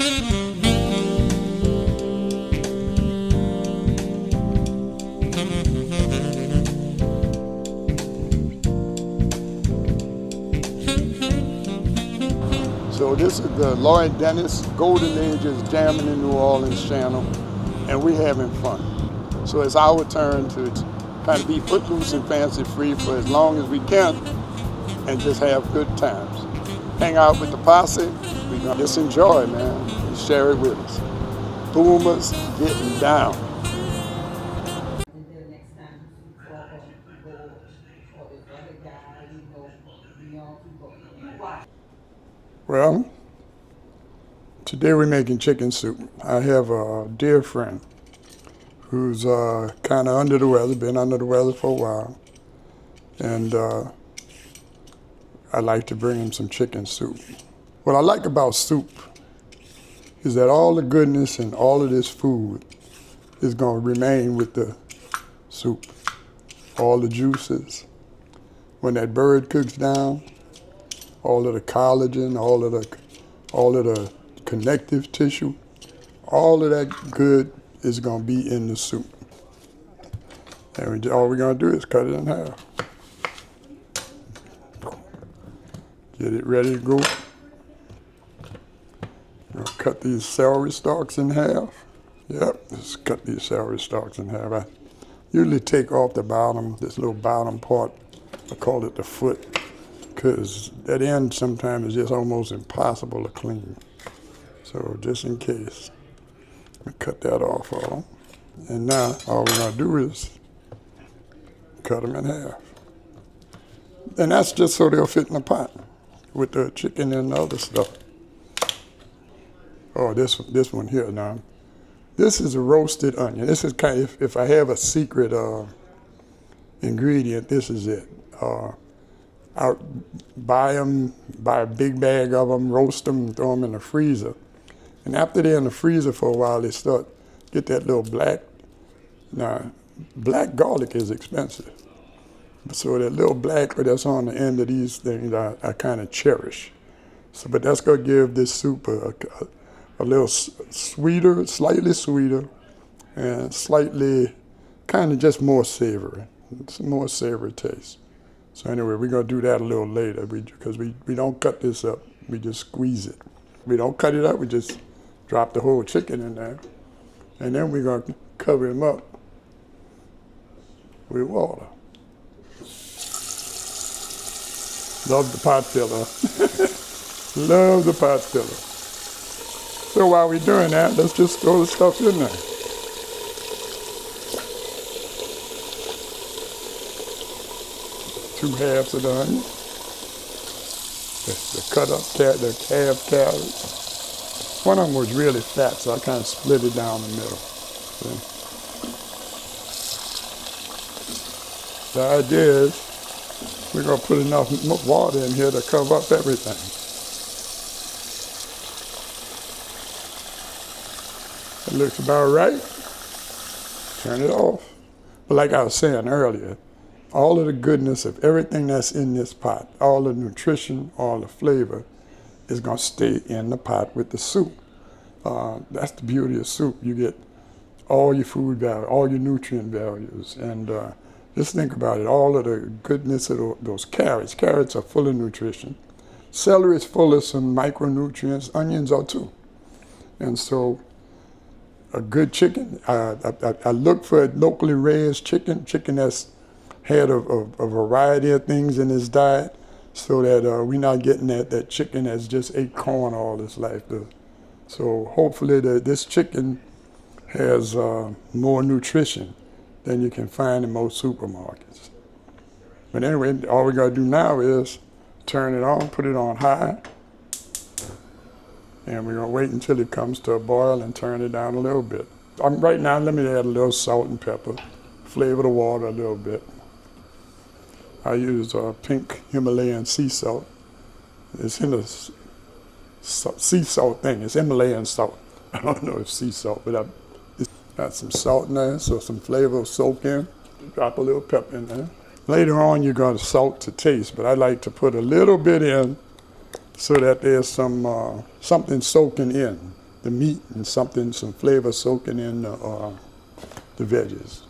So this is the Lloyd Golden Age is jamming in New Orleans channel, and we having fun. So it's our turn to kind of be footloose and fancy free for as long as we can and just have good times. Hang out with the posse, we gonna just enjoy, man. Share it with us. Boomers getting down. Well, today we're making chicken soup. I have a dear friend who's kind of under the weather, been under the weather for a while, and I'd like to bring him some chicken soup. What I like about soup is that all the goodness and all of this food is going to remain with the soup. All the juices. When that bird cooks down, all of the collagen, all of the connective tissue, all of that good is going to be in the soup. And all we're going to do is cut it in half. Get it ready to go. We'll cut these celery stalks in half. Yep, just cut these celery stalks in half. I usually take off the bottom, this little bottom part. I call it the foot, because that end sometimes is just almost impossible to clean. So just in case, I cut that off all. And now all we're gonna do is cut them in half. And that's just so they'll fit in the pot with the chicken and the other stuff. Oh, this one here now. This is a roasted onion. This is kind of, if I have a secret ingredient, this is it. Buy a big bag of them, roast them, and throw them in the freezer. And after they're in the freezer for a while, they start get that little black. Now, black garlic is expensive. So that little black that's on the end of these things, I kind of cherish. So, but that's gonna give this soup a little sweeter, slightly sweeter, and slightly kind of just more savory. It's a more savory taste. So anyway, we're gonna do that a little later because we don't cut this up, we just squeeze it. We don't cut it up, we just drop the whole chicken in there. And then we're gonna cover him up with water. Love the pot filler. Love the pot filler. So while we're doing that, let's just throw the stuff in there. Two halves of the onion. The cut up the half carrots. One of them was really fat, so I kind of split it down the middle. See? The idea is we're going to put enough water in here to cover up everything. It looks about right. Turn it off. But like I was saying earlier, all of the goodness of everything that's in this pot, all the nutrition, all the flavor, is going to stay in the pot with the soup. That's the beauty of soup. You get all your food value, all your nutrient values. And just think about it, all of the goodness of those carrots. Carrots are full of nutrition. Celery is full of some micronutrients. Onions are too. And so a good chicken, I look for locally raised chicken that's had a variety of things in his diet, so that we're not getting that chicken that's just ate corn all his life. So hopefully this chicken has more nutrition than you can find in most supermarkets. But anyway, all we gotta do now is turn it on, put it on high, and we're gonna wait until it comes to a boil and turn it down a little bit. Right now, let me add a little salt and pepper, flavor the water a little bit. I use pink Himalayan sea salt. It's in a sea salt thing. It's Himalayan salt. I don't know if sea salt, but it's got some salt in there, so some flavor will soak in. Drop a little pepper in there. Later on, you're going to salt to taste, but I like to put a little bit in so that there's some something soaking in. the meat and something, some flavor soaking in the veggies.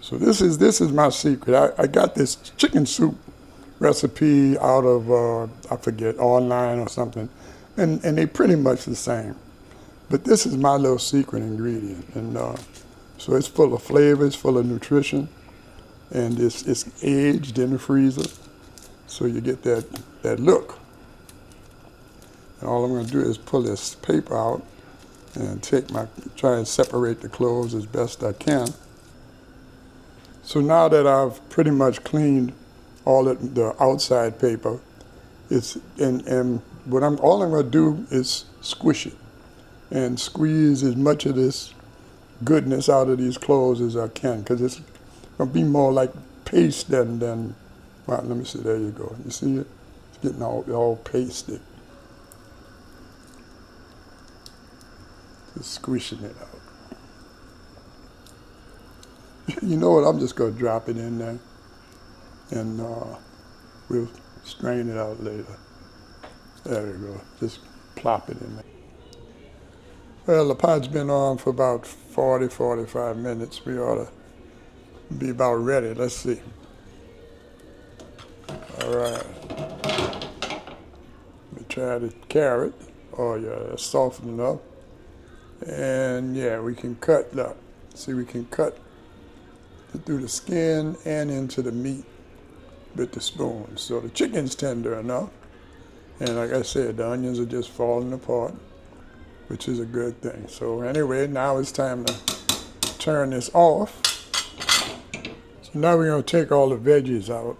So this is my secret. I got this chicken soup recipe out of, I forget, online or something, and they pretty much the same. But this is my little secret ingredient, and so it's full of flavors, full of nutrition, and it's aged in the freezer, so you get that look. And all I'm going to do is pull this paper out and try and separate the cloves as best I can. So now that I've pretty much cleaned all the outside paper, and all I'm going to do is squish it and squeeze as much of this goodness out of these cloves as I can, because it's going to be more like paste than well, let me see, there you go. You see it? It's getting all pasty. Just squishing it out. You know what, I'm just going to drop it in there, and we'll strain it out later. There we go, just plop it in there. Well, the pot's been on for about 45 minutes. We ought to be about ready. Let's see. All right. Let me try the carrot. Oh yeah, that's soft enough. And yeah, we can cut, look. See, we can cut through the skin and into the meat with the spoon. So the chicken's tender enough. And like I said, the onions are just falling apart, which is a good thing. So anyway, now it's time to turn this off. So now we're going to take all the veggies out.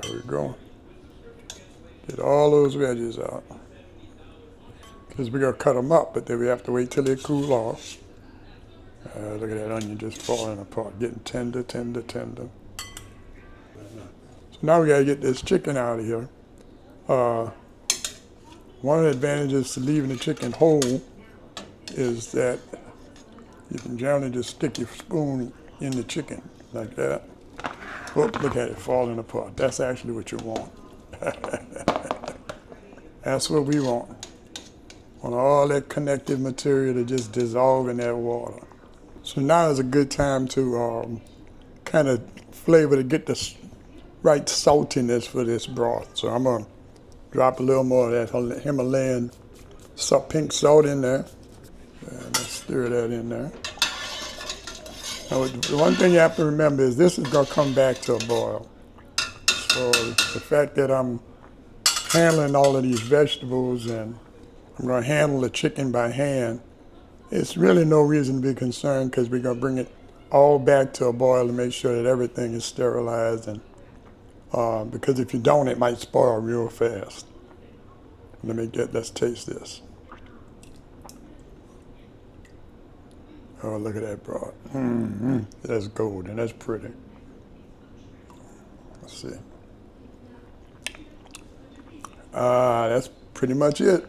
There we go. Get all those veggies out. Because we're going to cut them up, but then we have to wait till they cool off. Look at that onion just falling apart, getting tender, tender, tender. So now we got to get this chicken out of here. One of the advantages to leaving the chicken whole is that you can generally just stick your spoon in the chicken like that. Oh, look at it falling apart. That's actually what you want. That's what we want. Want all that connective material to just dissolve in that water. So now is a good time to kind of flavor to get the right saltiness for this broth. So I'm going to drop a little more of that Himalayan pink salt in there. And let's stir that in there. Now, the one thing you have to remember is this is going to come back to a boil. So the fact that I'm handling all of these vegetables and I'm going to handle the chicken by hand, it's really no reason to be concerned, because we're going to bring it all back to a boil to make sure that everything is sterilized. And because if you don't, it might spoil real fast. Let's taste this. Oh, look at that broth. Mm-hmm. That's golden, that's pretty. Let's see. That's pretty much it.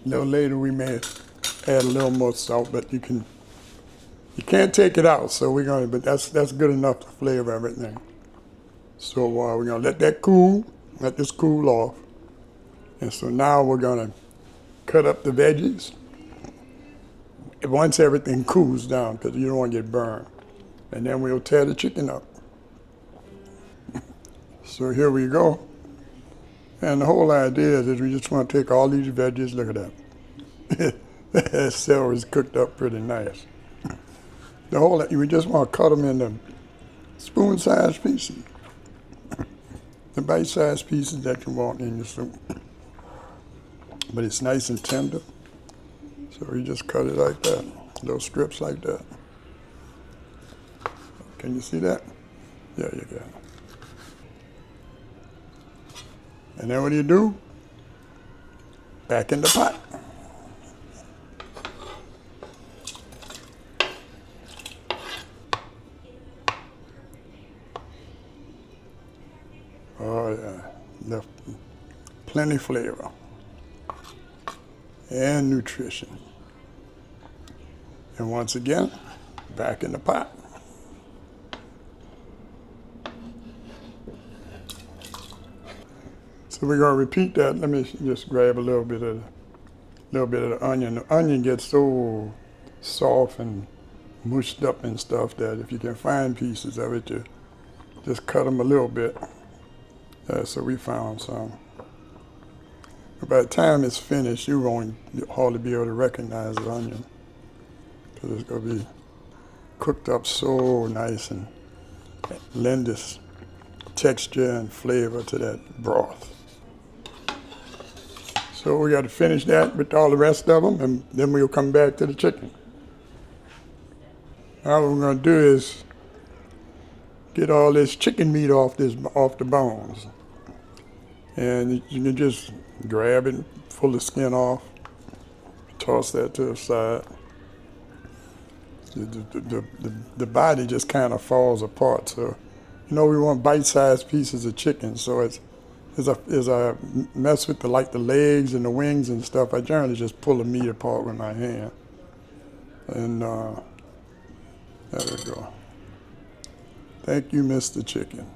A little later we may add a little more salt, but you can't take it out, so but that's good enough to flavor everything. So we're gonna let this cool off. And so now we're gonna cut up the veggies once everything cools down, because you don't want to get burned. And then we'll tear the chicken up. So here we go. And the whole idea is we just want to take all these veggies, look at that. That celery is cooked up pretty nice. We just want to cut them into spoon-sized pieces. The bite-sized pieces that you want in your soup. But it's nice and tender. So we just cut it like that, little strips like that. Can you see that? Yeah, you can. And then what do? Back in the pot. Oh yeah, plenty flavor and nutrition. And once again, back in the pot. So we're gonna repeat that. Let me just grab a little bit of the onion. The onion gets so soft and mushed up and stuff that if you can find pieces of it, you just cut them a little bit. So we found some. But by the time it's finished, you won't hardly be able to recognize the onion because it's gonna be cooked up so nice and lend this texture and flavor to that broth. So we got to finish that with all the rest of them, and then we'll come back to the chicken. Now what we're going to do is get all this chicken meat off the bones. And you can just grab it, pull the skin off, toss that to the side. The body just kind of falls apart. So, we want bite-sized pieces of chicken. So as I mess with the legs and the wings and stuff, I generally just pull the meat apart with my hand. And there we go. Thank you, Mr. Chicken.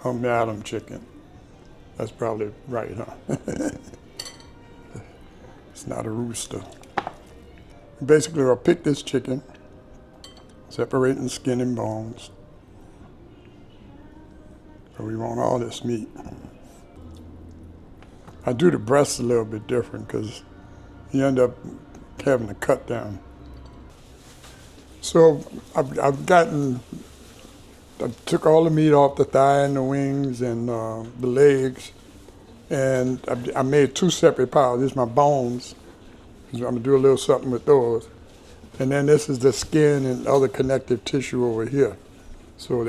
Or Madam Chicken. That's probably right, huh? It's not a rooster. Basically, I'll pick this chicken, separating the skin and bones. So we want all this meat. I do the breasts a little bit different because you end up having to cut down. So I took all the meat off the thigh and the wings and the legs, and I made 2 separate piles. This is my bones. I'm gonna do a little something with those. And then this is the skin and other connective tissue over here. So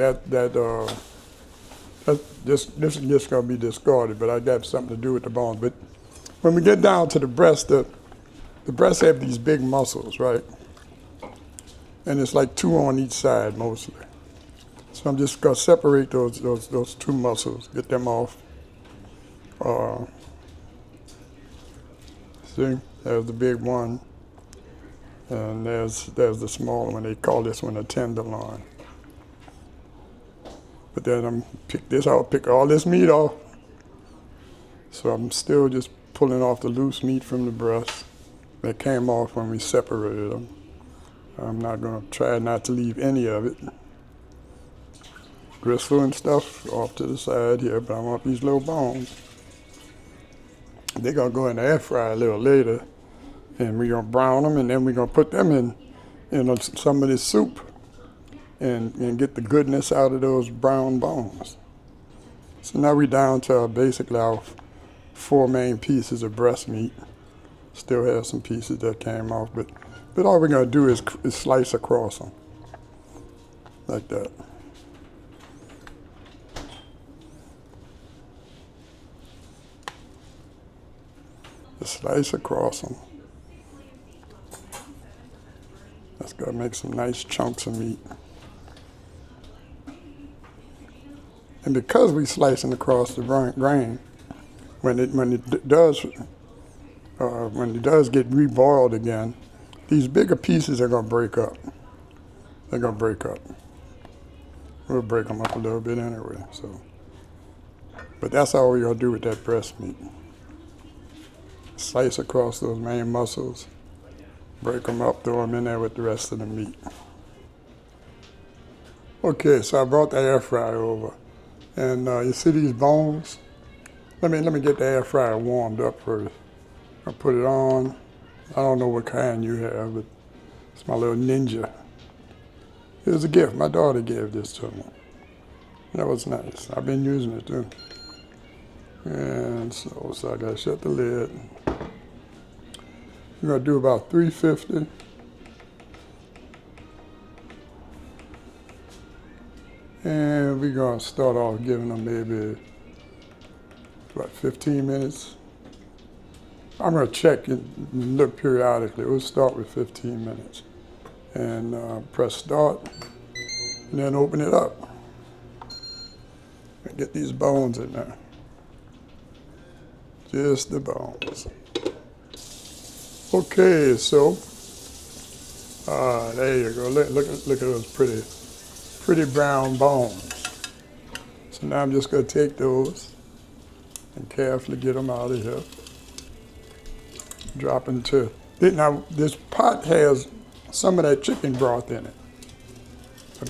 this is just gonna be discarded, but I got something to do with the bones. But when we get down to the breast, the breasts have these big muscles, right? And it's like 2 on each side mostly. So I'm just gonna separate those 2 muscles, get them off. See, there's the big one, and there's the smaller one. They call this one a tenderloin. But then I'll pick all this meat off. So I'm still just pulling off the loose meat from the breast that came off when we separated them. I'm not gonna try not to leave any of it. Gristle and stuff off to the side here, but I want these little bones. They're gonna go in the air fryer a little later, and we're gonna brown them, and then we're gonna put them in some of this soup. And get the goodness out of those brown bones. So now we're down to basically our 4 main pieces of breast meat. Still have some pieces that came off, but all we're gonna do is slice across them, like that. Just slice across them. That's gonna make some nice chunks of meat. And because we're slicing across the grain, when it does get reboiled again, these bigger pieces are gonna break up. They're gonna break up. We'll break them up a little bit anyway. So, but that's all we're gonna do with that breast meat. Slice across those main muscles, break them up, throw them in there with the rest of the meat. Okay, so I brought the air fryer over. And you see these bones? Let me get the air fryer warmed up first. I'll put it on. I don't know what kind you have, but it's my little Ninja. It was a gift. My daughter gave this to me. That was nice. I've been using it too. And so I gotta shut the lid. We're gonna do about 350. And we're gonna start off giving them maybe, 15 minutes. I'm gonna check and look periodically. We'll start with 15 minutes. And press start, and then open it up. And get these bones in there. Just the bones. Okay, so, there you go. Look at those pretty brown bones. So now I'm just gonna take those and carefully get them out of here. Drop into, now this pot has some of that chicken broth in it.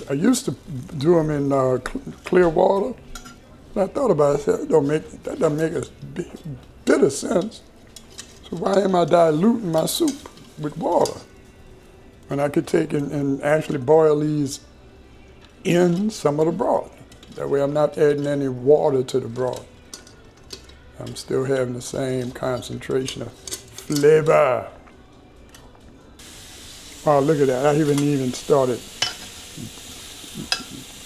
I used to do them in clear water, but I thought about it, I said, that doesn't make a bit of sense. So why am I diluting my soup with water when I could take and actually boil these in some of the broth? That way I'm not adding any water to the broth. I'm still having the same concentration of flavor. Oh, look at that. I haven't even started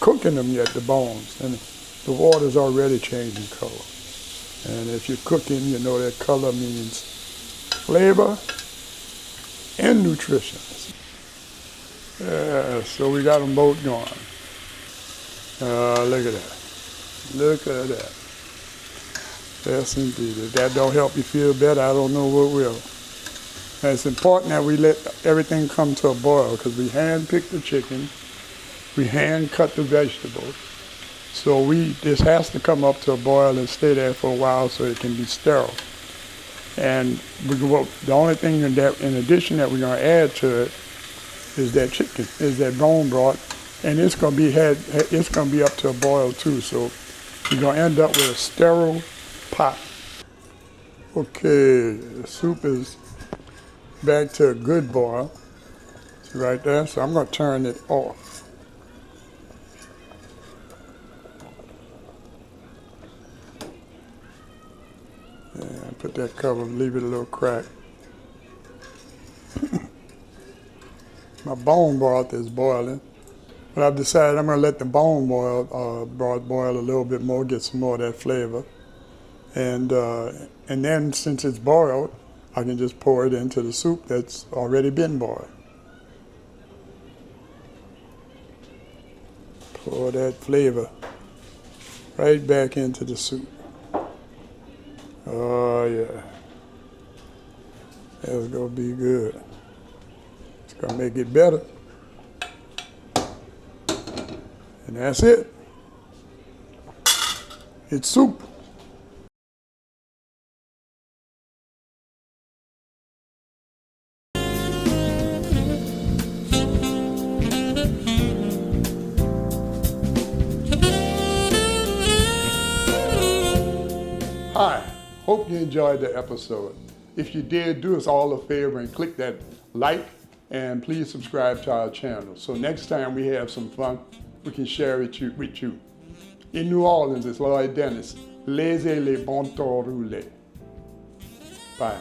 cooking them yet, the bones. And the water's already changing color. And if you're cooking, you know that color means flavor and nutrition. Yeah, so we got them both going. Look at that. Look at that. Yes, indeed. If that don't help you feel better, I don't know what will. And it's important that we let everything come to a boil because we hand pick the chicken, we hand cut the vegetables. So this has to come up to a boil and stay there for a while so it can be sterile. And the only thing in addition that we're going to add to it is that chicken, is that bone broth, and it's going to be up to a boil too. So you're going to end up with a sterile pot. Okay, the soup is back to a good boil. See right there? So I'm going to turn it off. And put that cover, leave it a little crack. My bone broth is boiling, but I've decided I'm going to let the bone broth boil a little bit more, get some more of that flavor. And then since it's boiled, I can just pour it into the soup that's already been boiled. Pour that flavor right back into the soup. Oh yeah, that's gonna be good. It's gonna make it better. And that's it. It's soup. Hi, hope you enjoyed the episode. If you did, do us all a favor and click that like and please subscribe to our channel. So next time we have some fun, we can share it with you. In New Orleans, it's Lloyd Dennis. Laissez les bons temps rouler. Bye.